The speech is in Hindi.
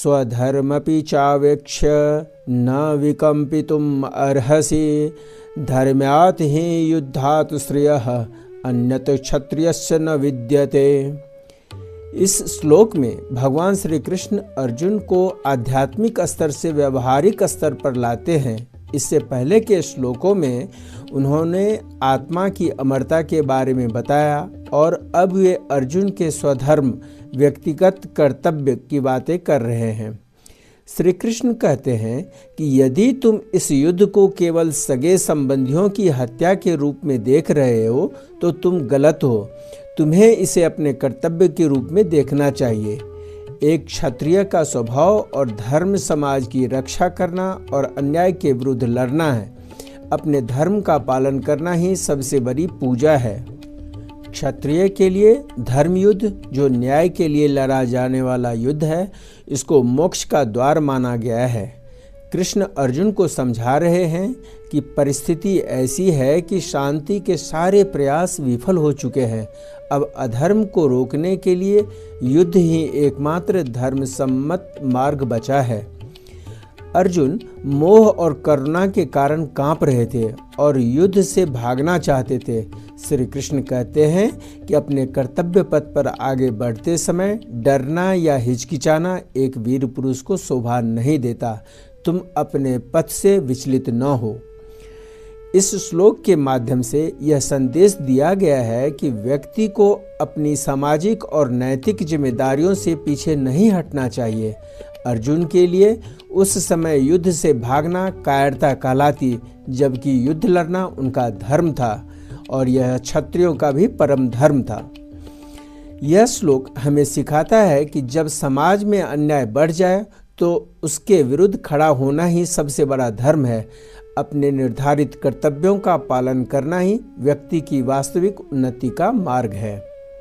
स्वधर्मपि चावेक्ष्य न विकम्पितुम् अर्हसि धर्म्यात् हि युद्धात् श्रेयः अन्यत् क्षत्रियस्य न विद्यते। इस श्लोक में भगवान श्री कृष्ण अर्जुन को आध्यात्मिक स्तर से व्यवहारिक स्तर पर लाते हैं। इससे पहले के श्लोकों में उन्होंने आत्मा की अमरता के बारे में बताया और अब वे अर्जुन के स्वधर्म व्यक्तिगत कर्तव्य की बातें कर रहे हैं। श्री कृष्ण कहते हैं कि यदि तुम इस युद्ध को केवल सगे संबंधियों की हत्या के रूप में देख रहे हो तो तुम गलत हो। तुम्हें इसे अपने कर्तव्य के रूप में देखना चाहिए। एक क्षत्रिय का स्वभाव और धर्म समाज की रक्षा करना और अन्याय के विरुद्ध लड़ना है। अपने धर्म का पालन करना ही सबसे बड़ी पूजा है। क्षत्रिय के लिए धर्म युद्ध, जो न्याय के लिए लड़ा जाने वाला युद्ध है, इसको मोक्ष का द्वार माना गया है। कृष्ण अर्जुन को समझा रहे हैं कि परिस्थिति ऐसी है कि शांति के सारे प्रयास विफल हो चुके हैं। अब अधर्म को रोकने के लिए युद्ध ही एकमात्र धर्म सम्मत मार्ग बचा है। अर्जुन मोह और करुणा के कारण कांप रहे थे और युद्ध से भागना चाहते थे। श्री कृष्ण कहते हैं कि अपने कर्तव्य पथ पर आगे बढ़ते समय डरना या हिचकिचाना एक वीर पुरुष को शोभा नहीं देता। तुम अपने पथ से विचलित न हो। इस श्लोक के माध्यम से यह संदेश दिया गया है कि व्यक्ति को अपनी सामाजिक और नैतिक जिम्मेदारियों से पीछे नहीं हटना चाहिए। अर्जुन के लिए उस समय युद्ध से भागना कायरता कहलाती, जबकि युद्ध लड़ना उनका धर्म था और यह क्षत्रियों का भी परम धर्म था। यह श्लोक हमें सिखाता है कि जब समाज में अन्याय बढ़ जाए तो उसके विरुद्ध खड़ा होना ही सबसे बड़ा धर्म है। अपने निर्धारित कर्तव्यों का पालन करना ही व्यक्ति की वास्तविक उन्नति का मार्ग है।